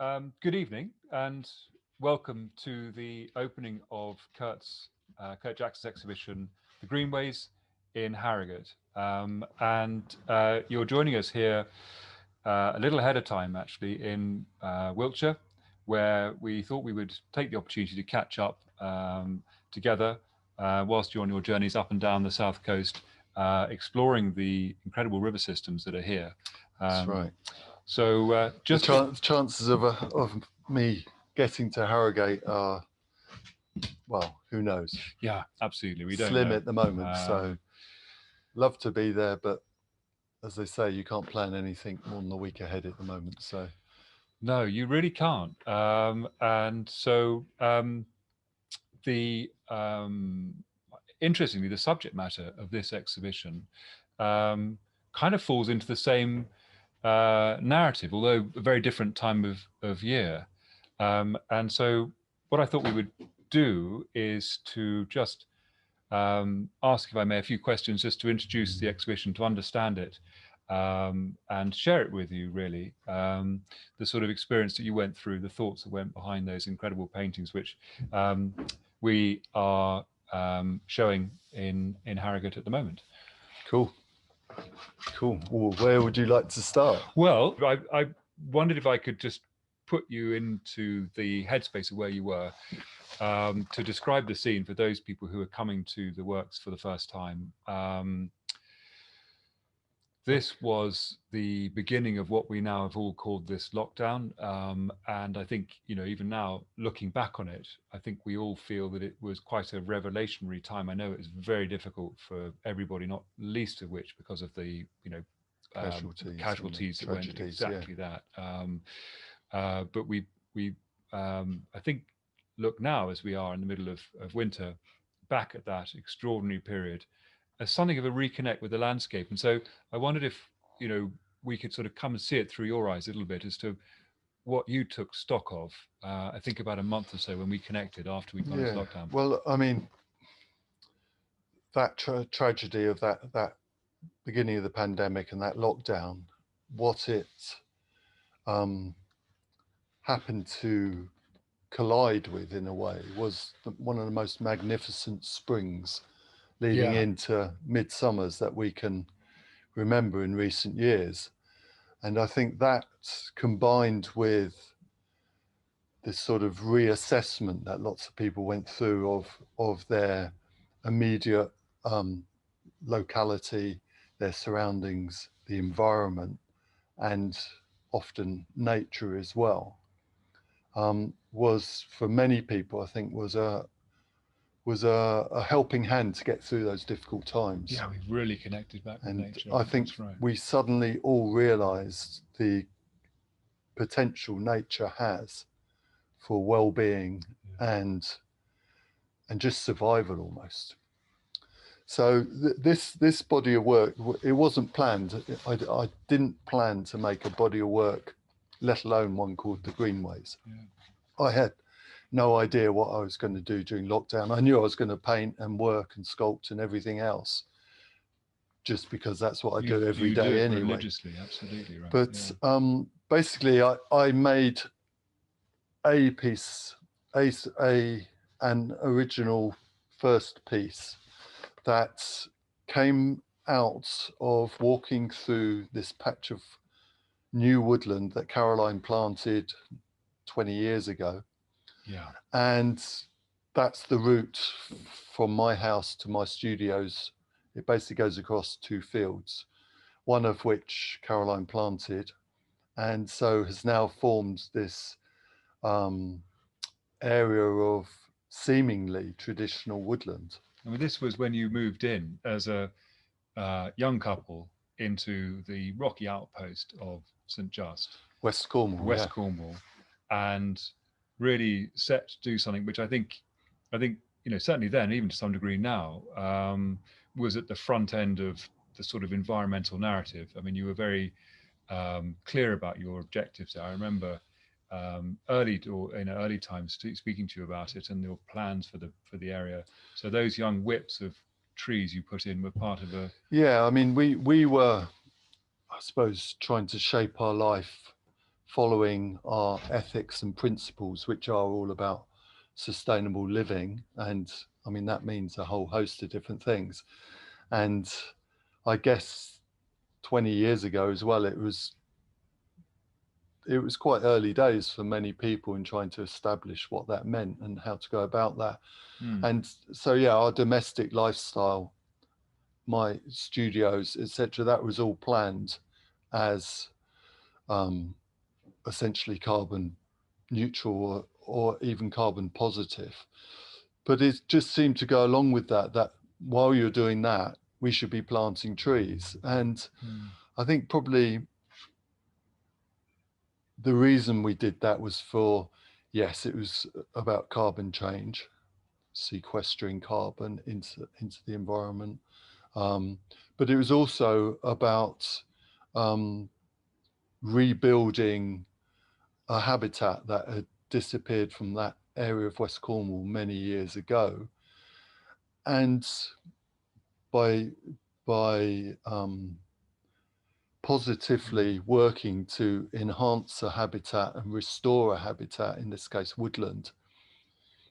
Good evening and welcome to the opening of Kurt Jackson's exhibition, The Greenways in Harrogate. You're joining us here a little ahead of time, actually, in Wiltshire, where we thought we would take the opportunity to catch up together whilst you're on your journeys up and down the south coast, exploring the incredible river systems that are here. That's right. So just the chances of me getting to Harrogate are, well, who knows? Yeah, absolutely. We don't slim know. At the moment. So love to be there, but as they say, you can't plan anything more than a week ahead at the moment. So no, you really can't. Interestingly, the subject matter of this exhibition kind of falls into the same narrative, although a very different time of year. And so what I thought we would do is to just ask, if I may, a few questions just to introduce the exhibition, to understand it, and share it with you, really. The sort of experience that you went through, the thoughts that went behind those incredible paintings, which we are showing in Harrogate at the moment. Cool. Well, where would you like to start? Well, I wondered if I could just put you into the headspace of where you were, to describe the scene for those people who are coming to the works for the first time. This was the beginning of what we now have all called this lockdown. And I think, even now, looking back on it, I think we all feel that it was quite a revelationary time. I know it was very difficult for everybody, not least of which because of the, casualties that went exactly that. But we I think, look now, as we are in the middle of winter, back at that extraordinary period as something of a reconnect with the landscape. And so I wondered if, we could sort of come and see it through your eyes a little bit as to what you took stock of, I think about a month or so when we connected after we'd gone into lockdown. Well, I mean, that tragedy of that beginning of the pandemic and that lockdown, what it happened to collide with in a way was one of the most magnificent springs leading into midsummers that we can remember in recent years. And I think that, combined with this sort of reassessment that lots of people went through of their immediate locality, their surroundings, the environment, and often nature as well, was, for many people, I think, was a helping hand to get through those difficult times. Yeah, we've really connected back with nature. I think we suddenly all realised the potential nature has for well-being and just survival almost. So this body of work, it wasn't planned. I didn't plan to make a body of work, let alone one called The Greenways. I had no idea what I was going to do during lockdown. I knew I was going to paint and work and sculpt and everything else, just because that's what I do every day anyway. Religiously, absolutely right. But basically, I made a piece, an original first piece that came out of walking through this patch of new woodland that Caroline planted 20 years ago. Yeah. And that's the route from my house to my studios. It basically goes across 2 fields, one of which Caroline planted, and so has now formed this area of seemingly traditional woodland. I mean, this was when you moved in as a young couple into the rocky outpost of St. Just, West Cornwall, Cornwall, and really set to do something which I think, certainly then, even to some degree now, was at the front end of the sort of environmental narrative. I mean, you were very clear about your objectives there. I remember early times speaking to you about it and your plans for the area. So those young whips of trees you put in were part of a... Yeah, I mean, we were, I suppose, trying to shape our life following our ethics and principles, which are all about sustainable living. And I mean, that means a whole host of different things. And I guess 20 years ago as well, it was quite early days for many people in trying to establish what that meant and how to go about that. And so, yeah, our domestic lifestyle, my studios, etc., that was all planned as essentially carbon neutral or even carbon positive. But it just seemed to go along with that while you're doing that, we should be planting trees. And I think probably the reason we did that was yes, it was about carbon change, sequestering carbon into the environment. But it was also about rebuilding a habitat that had disappeared from that area of West Cornwall many years ago. And by positively working to enhance a habitat and restore a habitat, in this case woodland,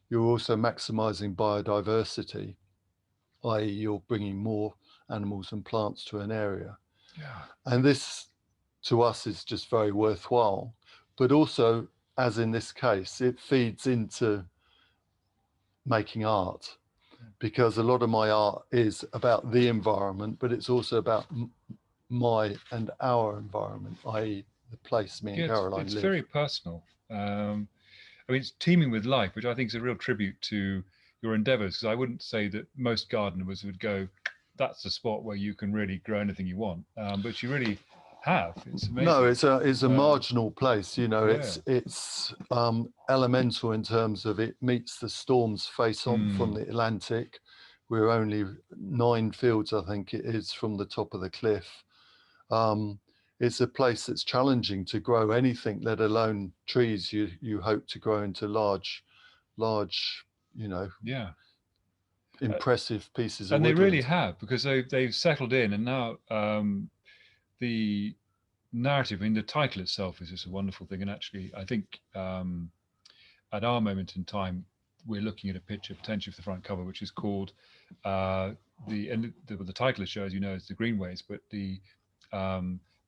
you're also maximizing biodiversity, i.e. you're bringing more animals and plants to an area. And this to us is just very worthwhile, but also, as in this case, it feeds into making art, because a lot of my art is about the environment, but it's also about my and our environment, i.e. the place me and Caroline it's live. very personal. I mean, it's teeming with life, which I think is a real tribute to your endeavours, because I wouldn't say that most gardeners would go, that's the spot where you can really grow anything you want. But you really have. It's amazing. No, it's a marginal place, you know. Yeah. It's elemental in terms of it meets the storm's face on from the Atlantic. We're only 9 fields, I think it is, from the top of the cliff. It's a place that's challenging to grow anything, let alone trees you hope to grow into large, you know, impressive pieces of woodland. And they really have, because they've settled in, and now the narrative, I mean, the title itself is just a wonderful thing. And actually, I think at our moment in time, we're looking at a picture potentially for the front cover, which is called the title of the show, as you know, is The Greenways, but the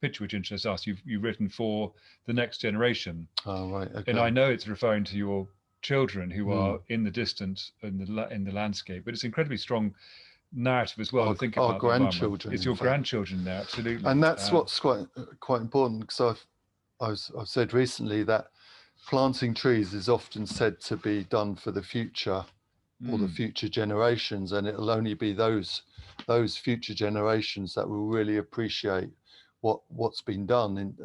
picture which interests us, you've written for the next generation. Oh, right. Okay. And I know it's referring to your children who are in the distance in the landscape, but it's incredibly strong narrative as well. Think about our grandchildren. It's your grandchildren there, absolutely. And that's what's quite important, because I've said recently that planting trees is often said to be done for the future or the future generations, and it'll only be those future generations that will really appreciate what's been done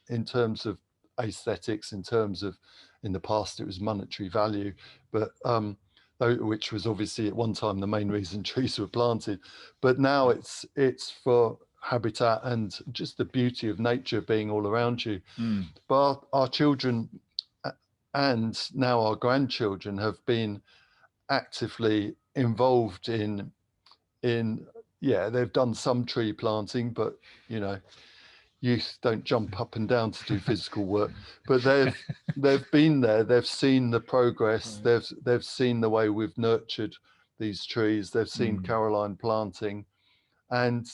in terms of aesthetics, in terms of, in the past it was monetary value, but which was obviously at one time the main reason trees were planted, but now it's for habitat and just the beauty of nature being all around you. But our children and now our grandchildren have been actively involved in they've done some tree planting, but you know, youth don't jump up and down to do physical work, but they've been there, they've seen the progress, they've seen the way we've nurtured these trees, they've seen Caroline planting, and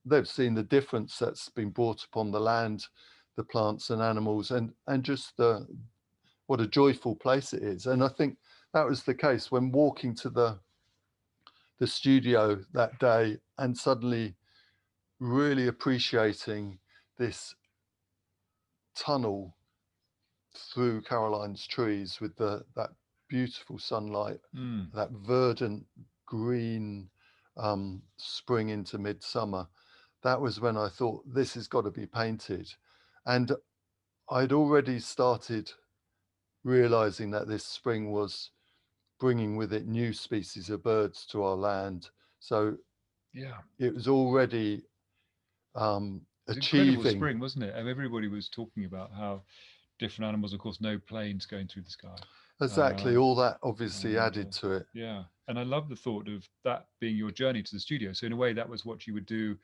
they've seen the difference that's been brought upon the land, the plants and animals, and just what a joyful place it is. And I think that was the case when walking to the studio that day and suddenly really appreciating this tunnel through Caroline's trees with that beautiful sunlight, that verdant green spring into midsummer. That was when I thought, this has got to be painted. And I'd already started realizing that this spring was bringing with it new species of birds to our land. So it was already achieving. Incredible spring, wasn't it? And everybody was talking about how different animals, of course, no planes going through the sky. Exactly, all that obviously added to it. Yeah, and I love the thought of that being your journey to the studio. So in a way, that was what you would do.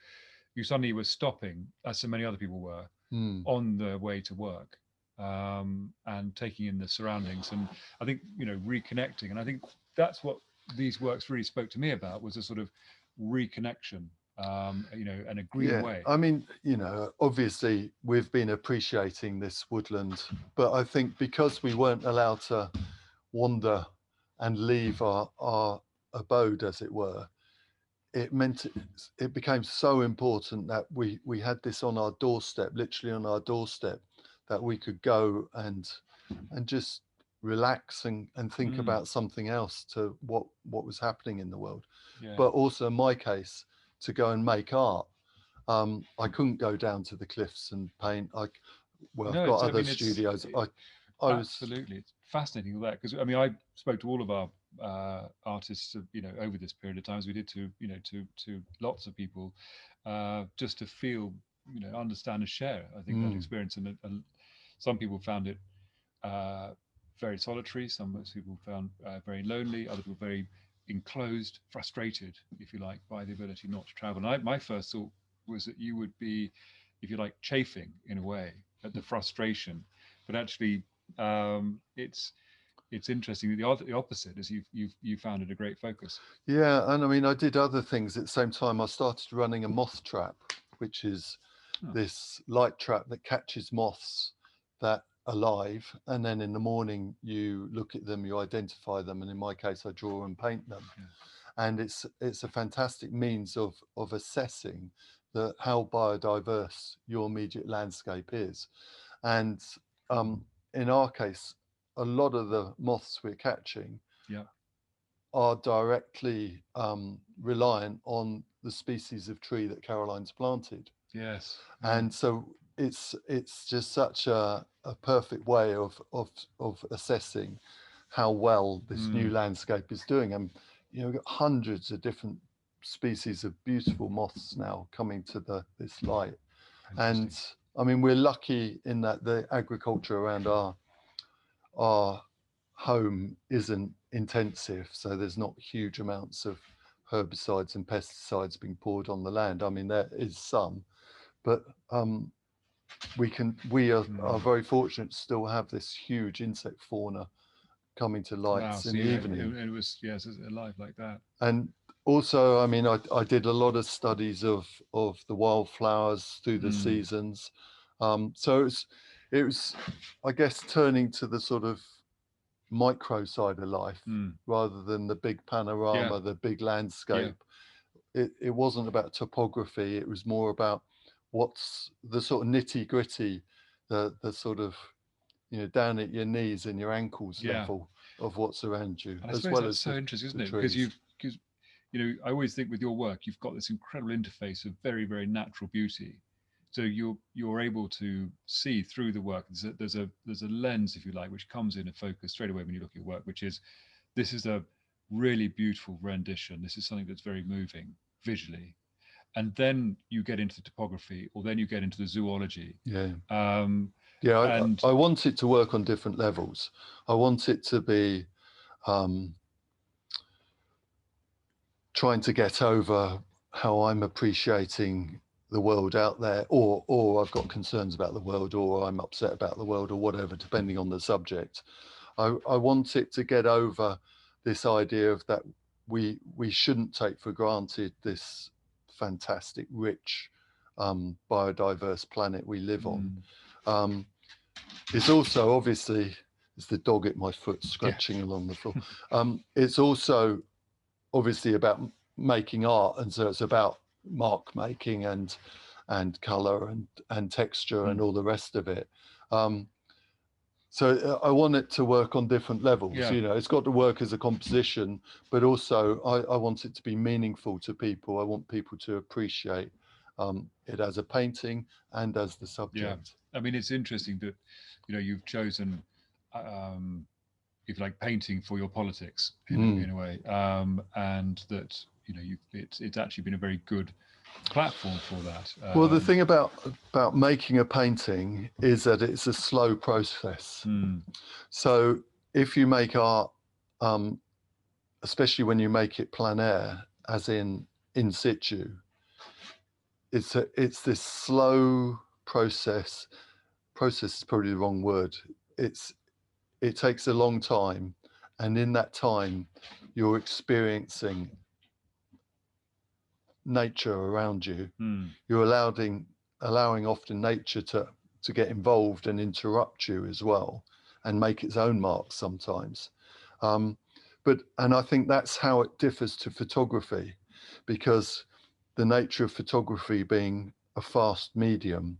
You suddenly were stopping, as so many other people were, on the way to work. and taking in the surroundings. And I think, reconnecting. And I think that's what these works really spoke to me about, was a sort of reconnection, in a green way. I mean, obviously we've been appreciating this woodland, but I think because we weren't allowed to wander and leave our abode, as it were, it meant it became so important that we had this on our doorstep, literally on our doorstep, that we could go and just relax and think about something else, to what was happening in the world. Yeah. But also in my case, to go and make art. I couldn't go down to the cliffs and paint. I've got other studios. Absolutely, it's fascinating all that, because I spoke to all of our artists, over this period of time, as we did to lots of people, just to feel, understand and share, I think, that experience. And some people found it very solitary. Some people found very lonely. Other people very enclosed, frustrated, if you like, by the ability not to travel. And my first thought was that you would be, if you like, chafing in a way at the frustration, but actually it's interesting that the opposite is you found it a great focus. Yeah, and I did other things at the same time. I started running a moth trap, which is this light trap that catches moths that are alive, and then in the morning you look at them, you identify them, and in my case I draw and paint them. And it's a fantastic means of assessing how biodiverse your immediate landscape is. And in our case, a lot of the moths we're catching are directly reliant on the species of tree that Caroline's planted. Yes. And so it's just such a perfect way of assessing how well this new landscape is doing. And we've got hundreds of different species of beautiful moths now coming to this light. And we're lucky in that the agriculture around our home isn't intensive, so there's not huge amounts of herbicides and pesticides being poured on the land. There is some, but we are very fortunate to still have this huge insect fauna coming to lights in the evening. And it was alive like that. And also, I did a lot of studies of the wildflowers through the seasons. So it was, I guess, turning to the sort of micro side of life rather than the big panorama, the big landscape. It wasn't about topography. It was more about what's the sort of nitty gritty, the sort of, down at your knees and your ankles level of what's around you. And I suppose that's so interesting, isn't it? Because I always think with your work, you've got this incredible interface of very, very natural beauty. So you're able to see through the work. There's a lens, if you like, which comes in and focus straight away when you look at your work, which is, this is a really beautiful rendition. This is something that's very moving visually. And then you get into the topography, or then you get into the zoology. I want it to work on different levels. I want it to be trying to get over how I'm appreciating the world out there, or I've got concerns about the world, or I'm upset about the world, or whatever, depending on the subject. I want it to get over this idea of that we shouldn't take for granted this fantastic, rich, biodiverse planet we live on. It's also, obviously, it's the dog at my foot scratching along the floor. It's also obviously about making art, and so it's about mark making and color and texture and all the rest of it. So I want it to work on different levels. It's got to work as a composition, but also I want it to be meaningful to people. I want people to appreciate it as a painting and as the subject. It's interesting that you've chosen if you like, painting for your politics in a way, and that it's actually been a very good platform for that. Well, the thing about making a painting is that it's a slow process. So if you make art, especially when you make it plein air, as in situ, it's this slow process, process is probably the wrong word. It takes a long time, and in that time you're experiencing nature around you. You're allowing often nature to get involved and interrupt you as well, and make its own marks sometimes. And I think that's how it differs to photography, because the nature of photography being a fast medium,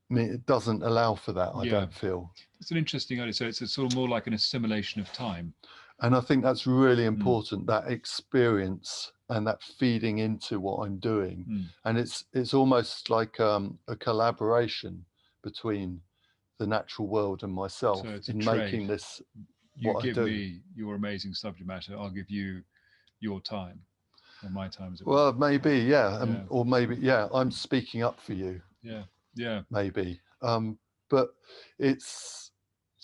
I mean, it doesn't allow for that. I don't feel. It's an interesting idea. So it's a sort of more like an assimilation of time. And I think that's really important, that experience and that feeding into what I'm doing. And it's almost like a collaboration between the natural world and myself in making this what I do. You give me your amazing subject matter, I'll give you your time, or my time as it well, were. maybe, yeah. Or maybe, I'm speaking up for you. Yeah. Maybe. But it's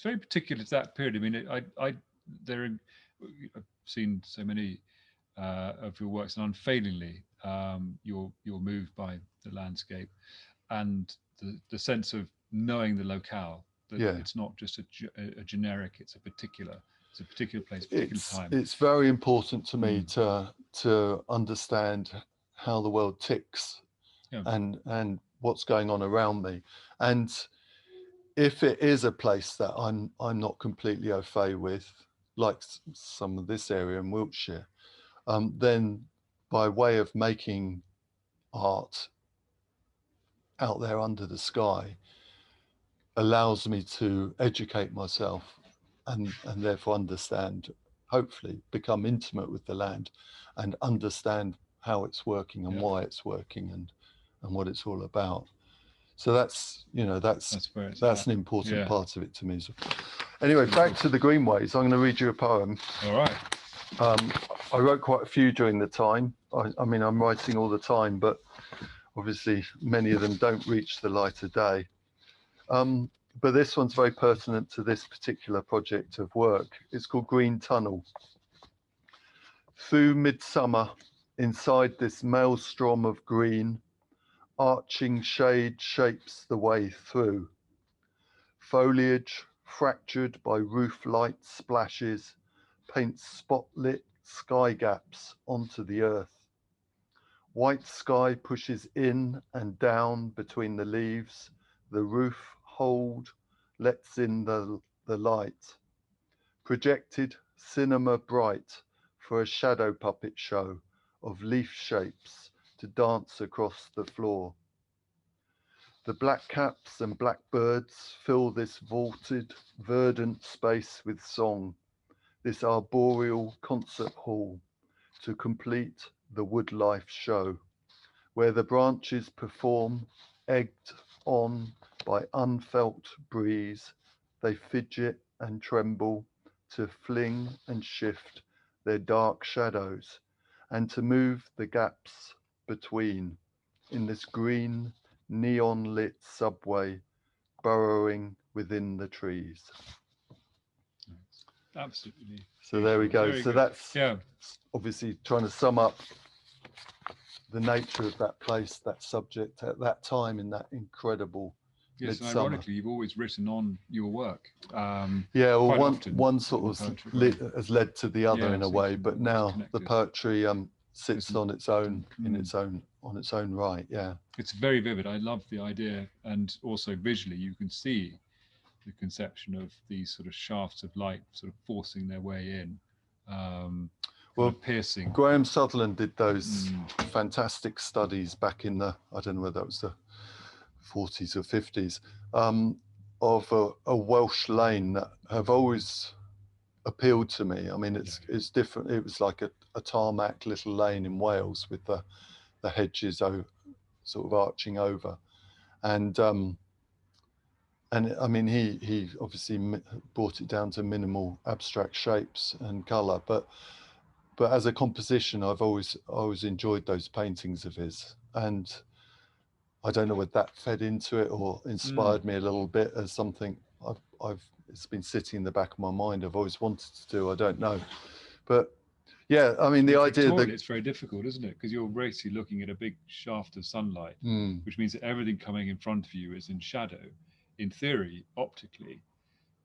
very particular to that period. I mean, I've seen so many of your works, and unfailingly, you're moved by the landscape and the sense of knowing the locale. That it's not just a generic; it's a particular place, particular time. It's very important to me to understand how the world ticks, and what's going on around me. And if it is a place that I'm not completely au fait with, like some of this area in Wiltshire, then by way of making art out there under the sky allows me to educate myself and therefore understand, hopefully become intimate with the land and understand how it's working and why it's working and what it's all about. So that's an important part of it to me. So, anyway, back to the greenways. I'm going to read you a poem. All right. I wrote quite a few during the time. I mean, I'm writing all the time, but obviously many of them don't reach the light of day. But this one's very pertinent to this particular project of work. It's called Green Tunnel. Through midsummer, inside this maelstrom of green, arching shade shapes the way through. Foliage, fractured by roof light splashes, paints spot-lit sky gaps onto the earth. White sky pushes in and down between the leaves. The roof hold lets in the light. Projected cinema bright for a shadow puppet show of leaf shapes to dance across the floor. The blackcaps and blackbirds fill this vaulted, verdant space with song, this arboreal concert hall to complete the woodlife show, where the branches perform, egged on by unfelt breeze, they fidget and tremble to fling and shift their dark shadows and to move the gaps between in this green, neon-lit subway burrowing within the trees. Absolutely. So there we go. Very so good. That's obviously trying to sum up the nature of that place, that subject at that time in that incredible Yes, and midsummer. ironically, you've always written on your work. One sort of has led to the other in a way, but now the poetry sits on its own on its own right. Yeah, it's very vivid. I love the idea, and also visually, you can see the conception of these sort of shafts of light sort of forcing their way in. Piercing. Graham Sutherland did those fantastic studies back in the, I don't know whether that was the 40s or 50s, of a Welsh lane that have always appealed to me. I mean, it's different. It was like a tarmac little lane in Wales with the hedges sort of arching over, and I mean he obviously brought it down to minimal abstract shapes and colour, but as a composition, I've always enjoyed those paintings of his, and I don't know whether that fed into it or inspired me a little bit as something it's been sitting in the back of my mind. I've always wanted to do. I don't know, but yeah, I mean the idea that it's very difficult, isn't it? Because you're basically looking at a big shaft of sunlight, which means that everything coming in front of you is in shadow in theory, optically,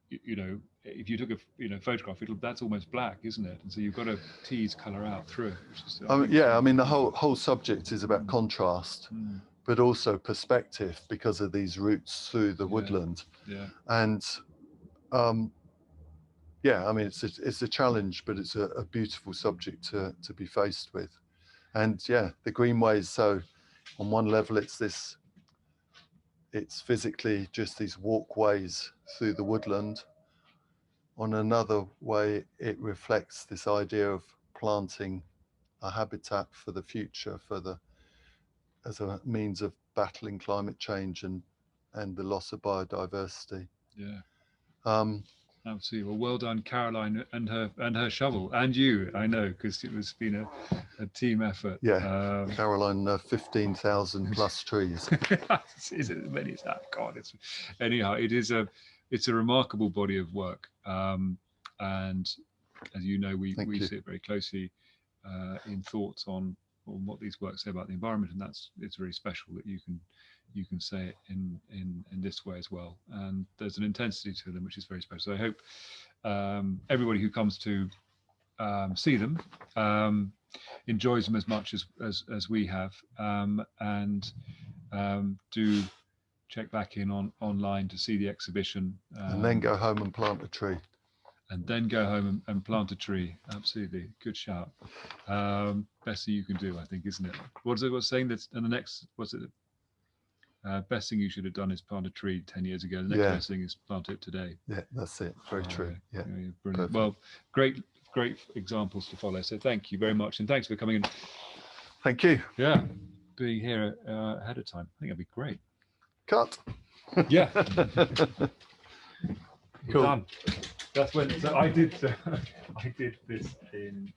you know, if you took a photograph, that's almost black, isn't it? And so you've got to tease color out through it. Which is, yeah, I mean, the whole subject is about contrast, Mm. but also perspective because of these routes through the woodland. Yeah. And yeah, I mean, it's a challenge, but it's a beautiful subject to be faced with. And yeah, the greenways. So on one level, it's physically just these walkways through the woodland. On another way, it reflects this idea of planting a habitat for the future, as a means of battling climate change and the loss of biodiversity. Yeah. Absolutely. Well done, Caroline, and her shovel, and you. I know, because it was been a team effort. Yeah, Caroline, 15,000 plus trees. Is it as many as that? God, anyhow. It's a remarkable body of work, and as you know, we sit very closely in thoughts on what these works say about the environment, and it's very special that you can say it in this way as well. And there's an intensity to them which is very special. So I hope everybody who comes to see them enjoys them as much as we have, and do check back in online to see the exhibition, and then go home and plant a tree. And then go home and plant a tree. Absolutely, good shout. Best thing you can do, I think, isn't it? What's saying that? And the next, what's it? Best thing you should have done is plant a tree 10 years ago. The next best thing is plant it today. Yeah, that's it. Very true. Yeah, brilliant. Perfect. Well, great examples to follow. So thank you very much, and thanks for coming in. Thank you. Yeah, being here ahead of time. I think that'd be great. Cut. Yeah. Cool. Done. That's when. So I did this in.